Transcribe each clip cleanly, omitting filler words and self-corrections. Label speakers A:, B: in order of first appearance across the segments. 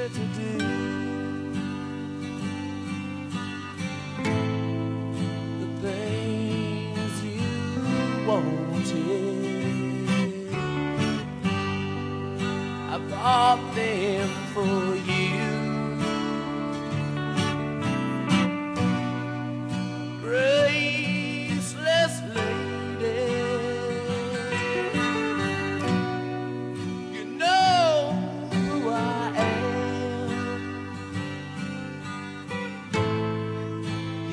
A: easy to do. The things you wanted, I bought them for you. Graceless lady, you know who I am.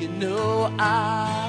A: You know I